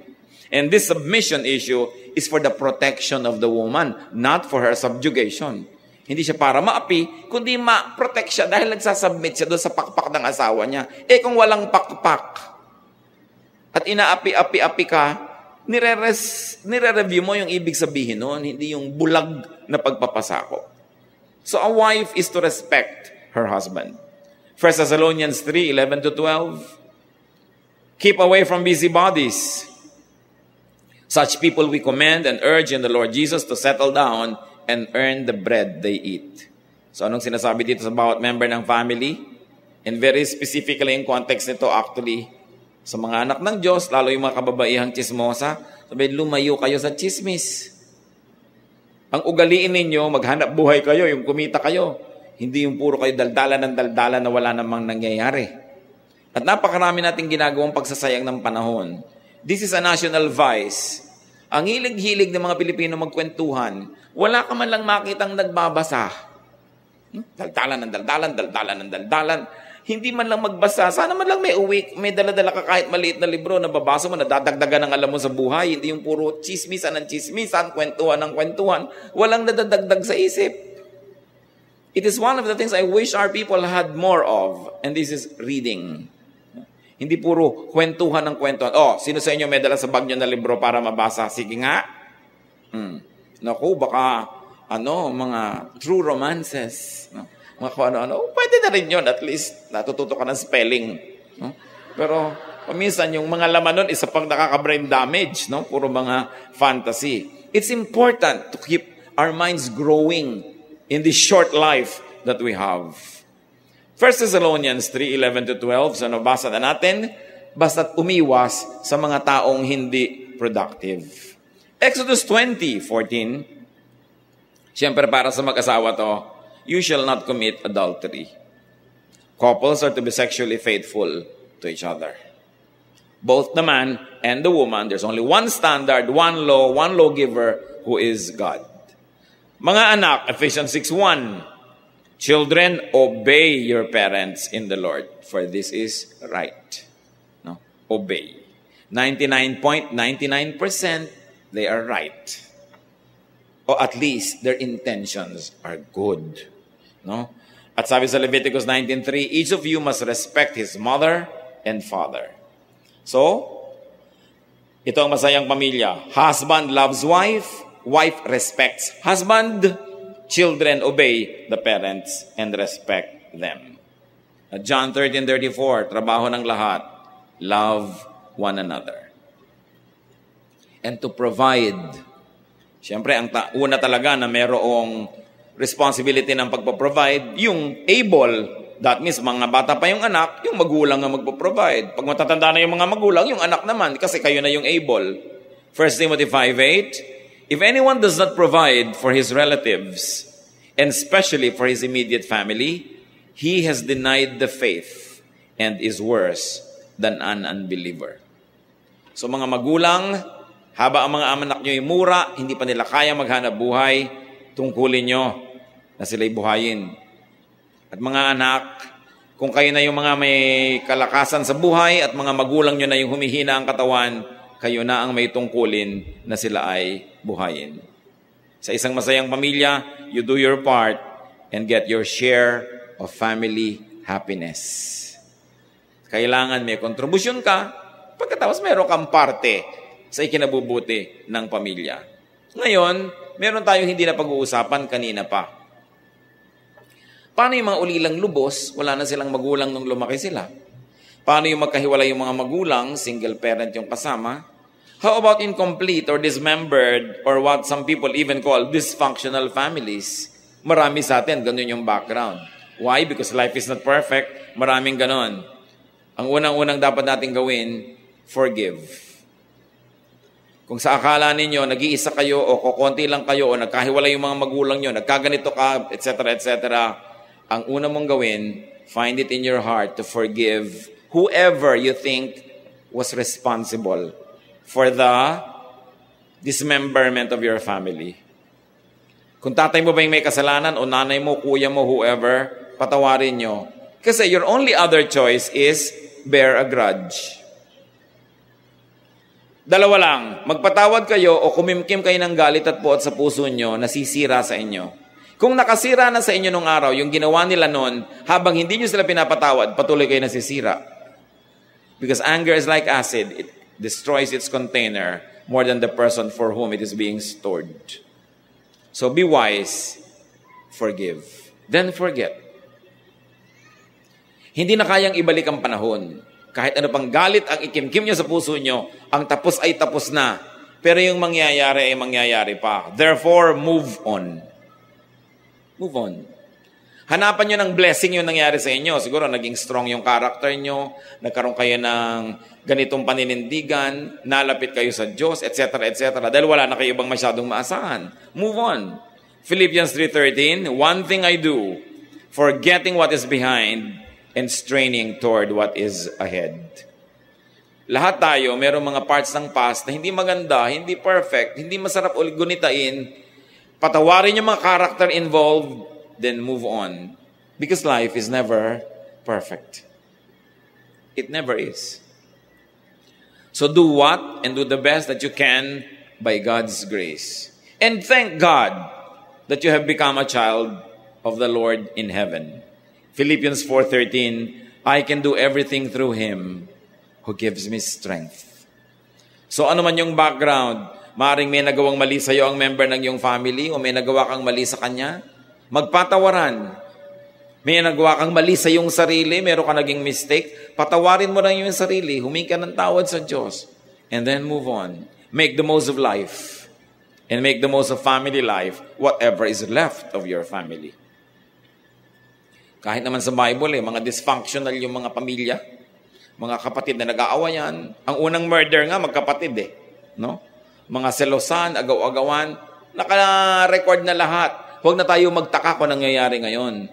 And this submission issue is for the protection of the woman, not for her subjugation. Hindi siya para maapi, kundi ma-protect siya dahil nagsasubmit siya doon sa pakpak ng asawa niya. Kung walang pakpak at inaapi-api-api ka, nire-review mo yung ibig sabihin noon, hindi yung bulag na pagpapasakop. So a wife is to respect her husband. 1 Thessalonians 3:11-12, keep away from busybodies. Such people we commend and urge in the Lord Jesus to settle down and earn the bread they eat. So anong sinasabi dito sa bawat member ng family? And very specifically in context nito actually, sa mga anak ng Diyos, lalo yung mga kababaihang chismosa, sabi, lumayo kayo sa chismis. Ang ugaliin ninyo, maghanap buhay kayo, yung kumita kayo. Hindi yung puro kayo daldalan ng daldalan na wala namang nangyayari. At napakarami nating ginagawang pagsasayang ng panahon. This is a national vice. Ang hilig-hilig ng mga Pilipino magkwentuhan, wala ka man lang makitang nagbabasa. Daldalan ng daldalan, daldalan ng daldalan. Hindi man lang magbasa. Sana man lang may dala-dala ka kahit maliit na libro na babasa mo, nadadagdagan ng alam mo sa buhay. Hindi yung puro chismisan ng chismisan, kwentuhan ng kwentuhan. Walang nadadagdag sa isip. It is one of the things I wish our people had more of. And this is reading. Hindi puro kwentuhan ng kwentuhan. Sino sa inyo may dala sa bag nyo na libro para mabasa? Sige nga. Naku, baka mga true romances. No? Mga kung ano-ano. Pwede na rin yun. At least natututo ka ng spelling. No? Pero paminsan yung mga laman nun, isa pang nakaka-brain damage. No? Puro mga fantasy. It's important to keep our minds growing in this short life that we have. 1 Thessalonians 3:11-12, so nabasa na natin, basta't umiwas sa mga taong hindi productive. Exodus 20:14, siyempre para sa mag-asawa to, you shall not commit adultery. Couples are to be sexually faithful to each other. Both the man and the woman, there's only one standard, one law, one lawgiver, who is God. Mga anak, Ephesians 6:1, children, obey your parents in the Lord, for this is right. No? Obey. 99.99% they are right. Or at least their intentions are good. No? At sabi sa Leviticus 19:3, each of you must respect his mother and father. So, ito ang masayang pamilya. Husband loves wife, wife respects husband, children obey the parents and respect them. At John 13:34, trabaho ng lahat, love one another. And to provide Siyempre, una talaga na merong responsibility ng pagpaprovide, yung able. That means, mga bata pa yung anak, yung magulang nga magpaprovide. Pag matatanda na yung mga magulang, yung anak naman, kasi kayo na yung able. 1 Timothy 5:8, if anyone does not provide for his relatives, and especially for his immediate family, he has denied the faith and is worse than an unbeliever. So mga magulang, haba ang mga anak nyo yung mura, hindi pa nila kaya maghanap buhay, tungkulin nyo na sila'y buhayin. At mga anak, kung kayo na yung mga may kalakasan sa buhay at mga magulang nyo na yung humihina ang katawan, kayo na ang may tungkulin na sila ay buhayin. Sa isang masayang pamilya, you do your part and get your share of family happiness. Kailangan may kontribusyon ka, pagkatapos meron kang parte sa ikinabubuti ng pamilya. Ngayon, meron tayong hindi na pag-uusapan kanina pa. Paano yung mga ulilang lubos, wala na silang magulang nung lumaki sila? Paano yung magkahiwalay yung mga magulang, single parent yung kasama? How about incomplete or dismembered or what some people even call dysfunctional families? Marami sa atin, ganun yung background. Why? Because life is not perfect. Maraming ganun. Ang unang-unang dapat natin gawin, forgive. Kung sa akala ninyo, nag-iisa kayo o kukonti lang kayo o nagkahiwalay yung mga magulang nyo, nagkaganito ka, etc., etc., ang una mong gawin, find it in your heart to forgive whoever you think was responsible for the dismemberment of your family. Kung tatay mo ba yung may kasalanan o nanay mo, kuya mo, whoever, patawarin nyo. Kasi your only other choice is bear a grudge. Dalawa lang, magpatawad kayo o kumimkim kayo ng galit at puot sa puso nyo na sisira sa inyo. Kung nakasira na sa inyo nung araw, yung ginawa nila noon, habang hindi nyo sila pinapatawad, patuloy kayo nasisira. Because anger is like acid. It destroys its container more than the person for whom it is being stored. So be wise, forgive, then forget. Hindi na kayang ibalik ang panahon. Kahit ano pang galit ang ikimkim nyo sa puso nyo, ang tapos ay tapos na. Pero yung mangyayari ay mangyayari pa. Therefore, move on. Move on. Hanapan nyo ng blessing yung nangyari sa inyo. Siguro naging strong yung character nyo, nagkaroon kayo ng ganitong paninindigan, nalapit kayo sa Diyos, etc., etc. Dahil wala na kayo ibang masyadong maasahan. Move on. Philippians 3:13, one thing I do, forgetting what is behind and straining toward what is ahead. Lahat tayo, merong mga parts ng past na hindi maganda, hindi perfect, hindi masarap ulit gunitain. Patawarin yung mga character involved, then move on. Because life is never perfect. It never is. So do what and do the best that you can by God's grace. And thank God that you have become a child of the Lord in heaven. Philippians 4:13, I can do everything through Him who gives me strength. So ano man yung background, maaaring may nagawang mali sa iyo ang member ng iyong family o may nagawa kang mali sa kanya, magpatawaran. May nagawa kang mali sa iyong sarili, meron ka naging mistake, patawarin mo lang yung sarili, humingi ka ng tawad sa Diyos, and then move on. Make the most of life and make the most of family life, whatever is left of your family. Kahit naman sa Bible, mga dysfunctional yung mga pamilya, mga kapatid na nag-aawayan. Ang unang murder nga, magkapatid no? Mga selosan, agaw-agawan, naka-record na lahat. Huwag na tayo magtaka kung nangyayari ngayon.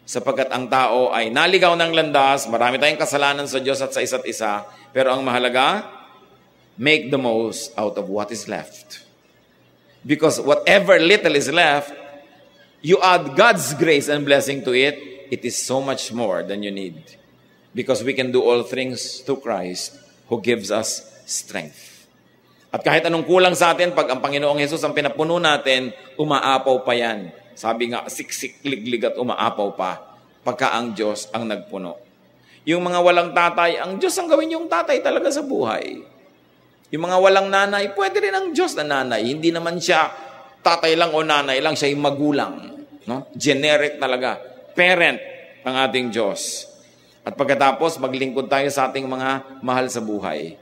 Sapagkat ang tao ay naligaw ng landas, marami tayong kasalanan sa Diyos at sa isa't isa, pero ang mahalaga, make the most out of what is left. Because whatever little is left, you add God's grace and blessing to it, it is so much more than you need. Because we can do all things through Christ who gives us strength. At kahit anong kulang sa atin, pag ang Panginoong Hesus ang pinapuno natin, umaapaw pa yan. Sabi nga, siksik, liglig at umaapaw pa pagka ang Diyos ang nagpuno. Yung mga walang tatay, ang Diyos ang gawin yung tatay talaga sa buhay. Yung mga walang nanay, pwede rin ang Diyos na nanay. Hindi naman siya tatay lang o nanay lang, siya yung magulang. No? Generic talaga. Parent ang ating Diyos. At pagkatapos, maglingkod tayo sa ating mga mahal sa buhay.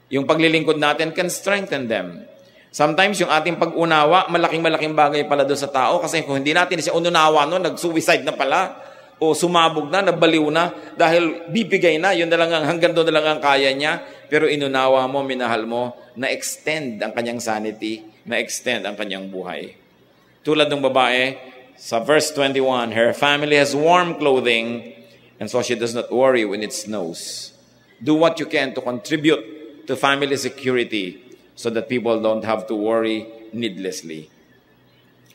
Yung paglilingkod natin can strengthen them. Sometimes yung ating pag-unawa, malaking-malaking bagay pala doon sa tao kasi kung hindi natin siya ununawa noon, nag-suicide na pala o sumabog na, nabaliw na dahil bibigay na, yun na lang hanggang doon na lang ang kaya niya. Pero inunawa mo, minahal mo, na-extend ang kanyang sanity, na-extend ang kanyang buhay. Tulad ng babae, sa verse 21, her family has warm clothing and so she does not worry when it snows. Do what you can to contribute to family security so that people don't have to worry needlessly.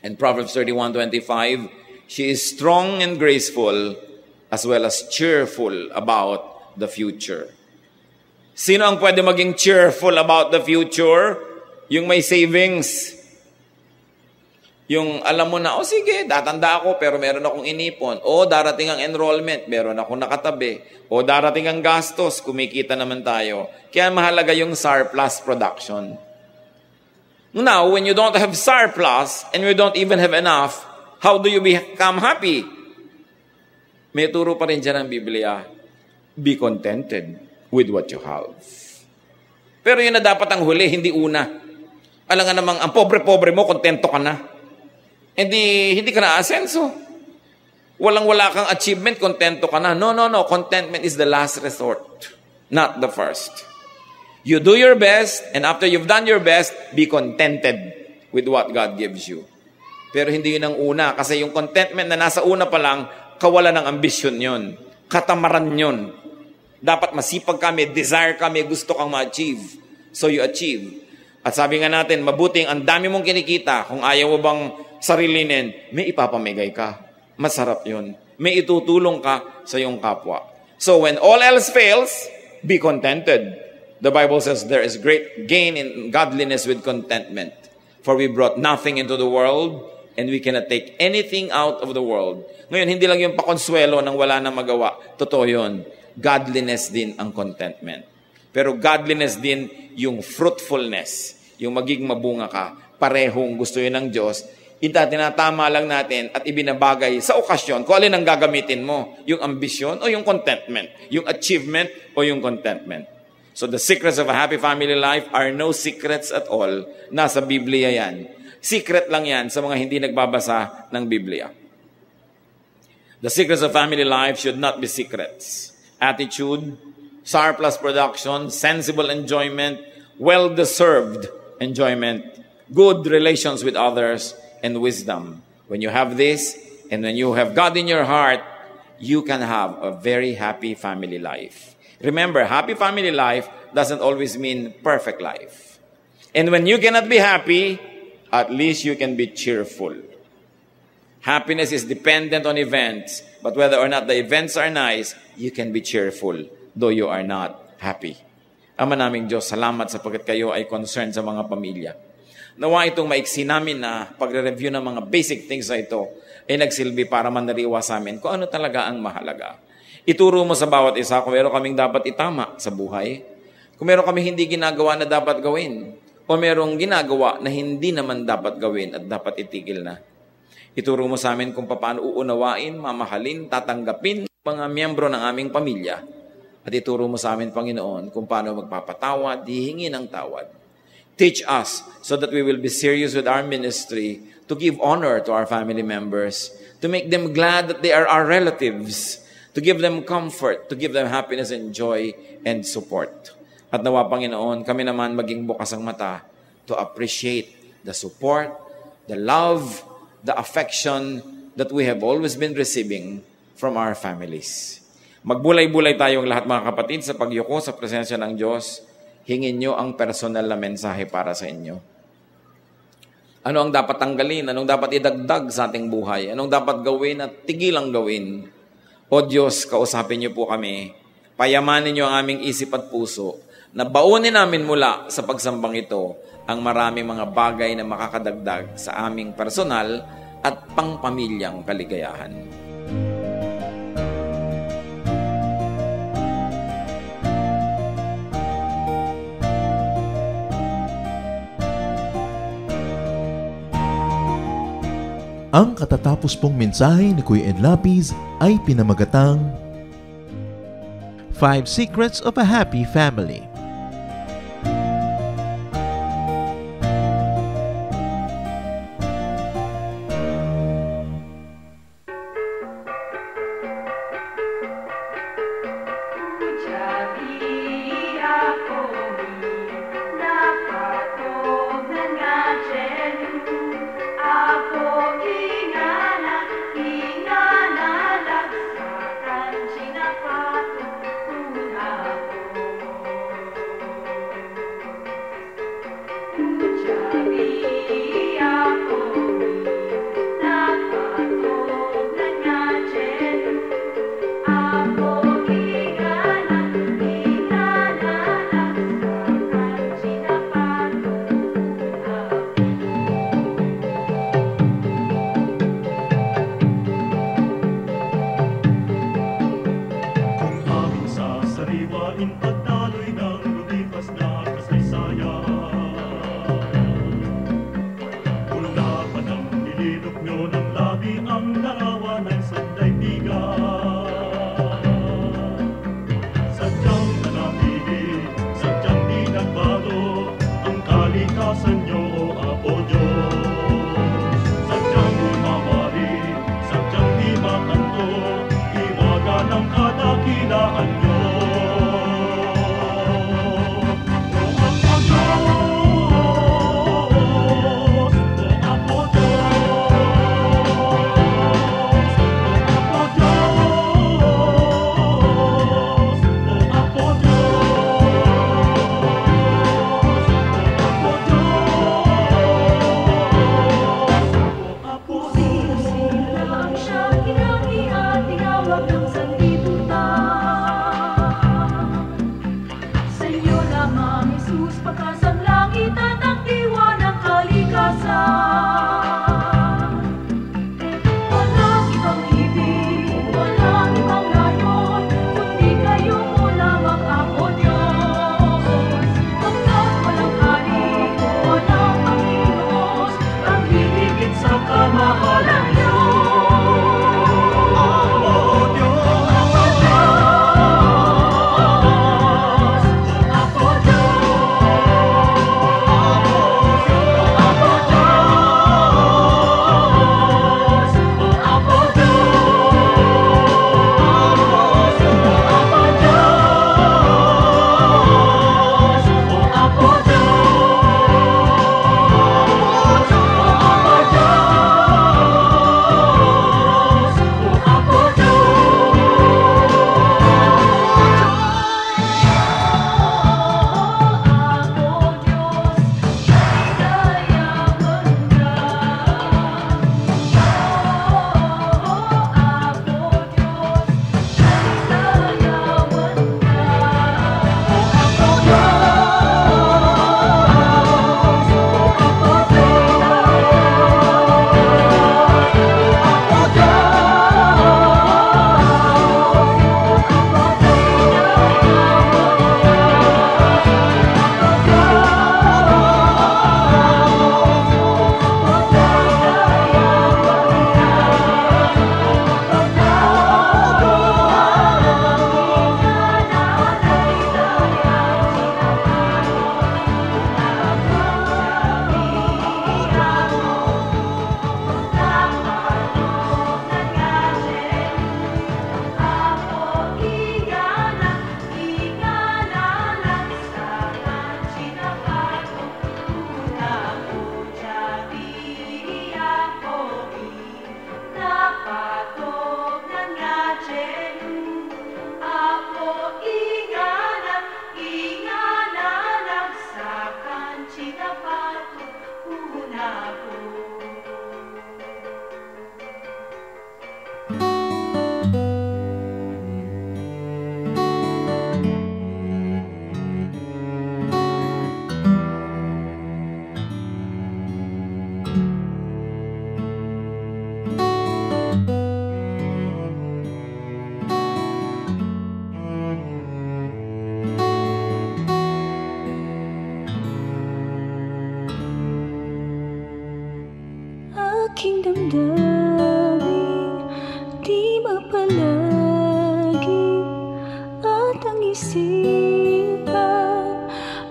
And Proverbs 31:25, she is strong and graceful as well as cheerful about the future. Sino ang pwede maging cheerful about the future? Yung may savings. Yung alam mo na, sige, tatanda ako pero meron akong inipon. O darating ang enrollment, meron akong nakatabi. O darating ang gastos, kumikita naman tayo. Kaya mahalaga yung surplus production. Now, when you don't have surplus and you don't even have enough, how do you become happy? May turo pa rin dyan ang Biblia. Be contented with what you have. Pero yun na dapat ang huli, hindi una. Alam nga namang, ang pobre-pobre mo, kontento ka na. Hindi ka na asenso. Walang-wala kang achievement, kontento ka na. No. Contentment is the last resort, not the first. You do your best, and after you've done your best, be contented with what God gives you. Pero hindi yun ang una, kasi yung contentment na nasa una pa lang, kawalan ng ambisyon yun. Katamaran yun. Dapat masipag ka, may desire ka, may gusto kang ma-achieve. So you achieve. At sabi nga natin, mabuting ang dami mong kinikita, kung ayaw mo bang sarilinin, may ipapamigay ka. Masarap yun. May itutulong ka sa iyong kapwa. So when all else fails, be contented. The Bible says there is great gain in godliness with contentment. For we brought nothing into the world, and we cannot take anything out of the world. Ngayon, hindi lang yung pakonsuelo nang wala na magawa. Totoo yun. Godliness din ang contentment. Pero godliness din yung fruitfulness, yung maging mabunga ka. Parehong gusto yun ng Diyos. Tinatama lang natin at ibinabagay sa okasyon kung alin ang gagamitin mo. Yung ambisyon o yung contentment. Yung achievement o yung contentment. So the secrets of a happy family life are no secrets at all. Nasa Biblia yan. Secret lang yan sa mga hindi nagbabasa ng Biblia. The secrets of family life should not be secrets. Attitude, surplus production, sensible enjoyment, well-deserved enjoyment, good relations with others, and wisdom. When you have this, and when you have God in your heart, you can have a very happy family life. Remember, happy family life doesn't always mean perfect life. And when you cannot be happy, at least you can be cheerful. Happiness is dependent on events, but whether or not the events are nice, you can be cheerful, though you are not happy. Ama naming Diyos, salamat sapagkat kayo ay concerned sa mga pamilya. Nawa itong maiksi namin na pagre-review ng mga basic things na ito ay nagsilbi para manariwa sa amin kung ano talaga ang mahalaga. Ituro mo sa bawat isa kung meron kaming dapat itama sa buhay, kung meron kaming hindi ginagawa na dapat gawin, o merong ginagawa na hindi naman dapat gawin at dapat itigil na. Ituro mo sa amin kung paano uunawain, mamahalin, tatanggapin mga miyembro ng aming pamilya. At ituro mo sa amin, Panginoon, kung paano magpapatawad, hihingi ng tawad. Teach us so that we will be serious with our ministry to give honor to our family members, to make them glad that they are our relatives, to give them comfort, to give them happiness and joy and support. At nawa, Panginoon, kami naman maging bukas ang mata to appreciate the support, the love, the affection that we have always been receiving from our families. Magbulay-bulay tayong lahat mga kapatid sa pagyuko sa presensya ng Diyos. Hingin nyo ang personal na mensahe para sa inyo. Ano ang dapat tanggalin? Anong dapat idagdag sa ating buhay? Anong dapat gawin at tigilang gawin? O Diyos, kausapin niyo po kami. Payamanin niyo ang aming isip at puso na baunin namin mula sa pagsambang ito ang maraming mga bagay na makakadagdag sa aming personal at pangpamilyang kaligayahan. Ang katatapos pong mensahe ni Kuya Ed Lapiz ay pinamagatang 5 Secrets of a Happy Family. aking damdamin di mapalagi at ang isipan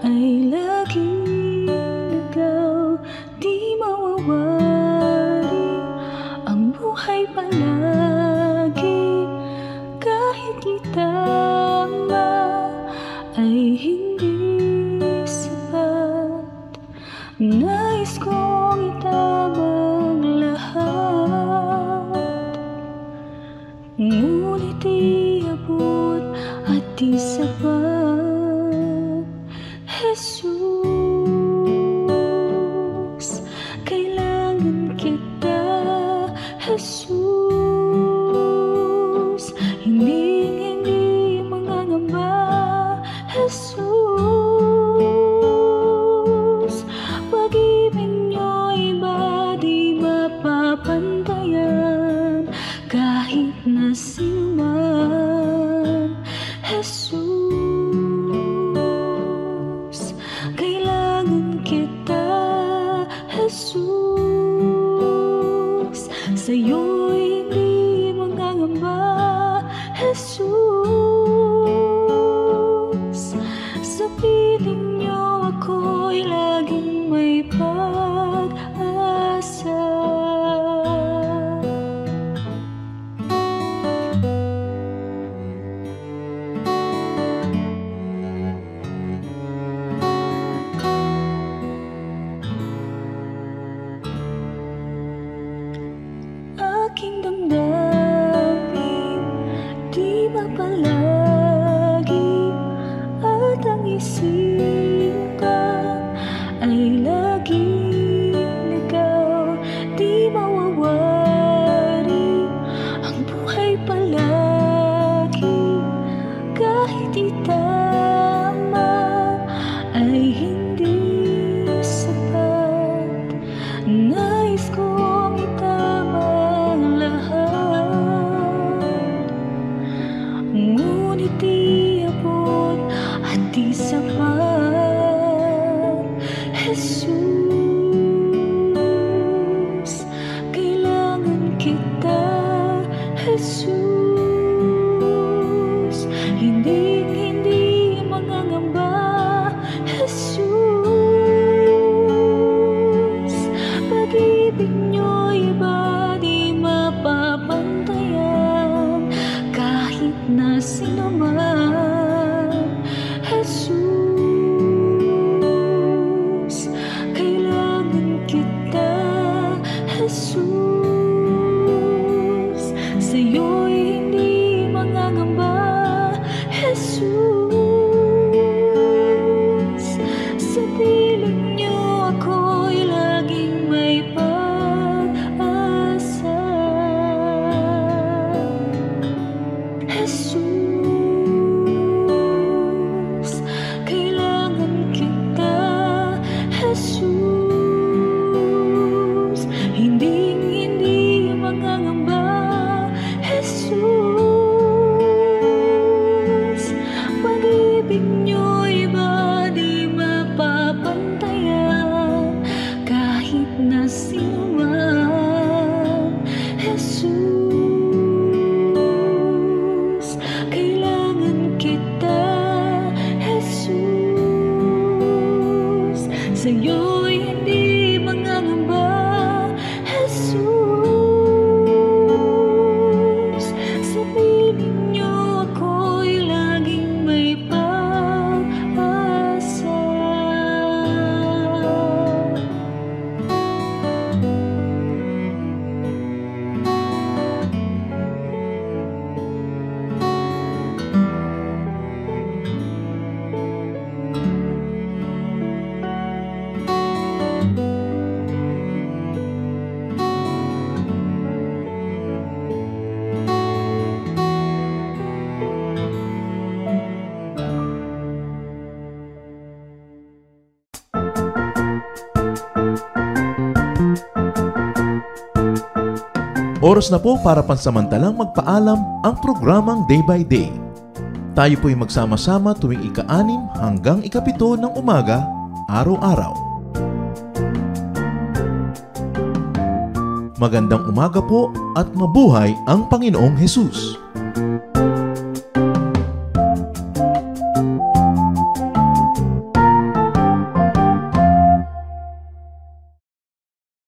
ay laging ligaw. Di mawawari ang buhay palagi kahit itama ay hindi sapat. Nais kong itamang lahat, ngunit iabot at di sapat. Jesus, kailangan kita. Jesus, hindi mangangamba. Jesus, pag-ibig niyo'y iba di mapapantayan kahit na sino man. Jesus, kailangan kita. Jesus, sa'yo'y hindi mangangamba. Jesus, sa piling niyo ako'y laging may pag-asa. Aking damdamin di mapalagi at ang isipan ay laging ligaw. Di mawawari ang buhay palagi kahit itama ay hindi sapat. Nais kong itamang lahat, ngunit iabot at di sapat. Jesus, kailangan kita. Jesus, hindi mangangamba. Jesus, pag-ibig niyo'y iba di mapapantayan kahit na sino man. Jesus, kailangan kita. Jesus, sa'yo'y hindi mangangamba. Jesus, sa piling niyo ako'y laging may pag-asa. Jesus, kailangan kita. Jesus, hindi mangangamba. Jesus, pag-ibig niyo'y iba di mapapantayan kahit na sino man. Jesus, kailangan kita. Jesus, sa'yo'y hindi mangangamba. Jesus, sa piling niyo ako'y laging may pag-asa. Oras na po para pansamantalang magpaalam ang programang Day by Day. Tayo po'y magsama-sama tuwing ika-6 hanggang ika-7 ng umaga, araw-araw. Magandang umaga po at mabuhay ang Panginoong Hesus!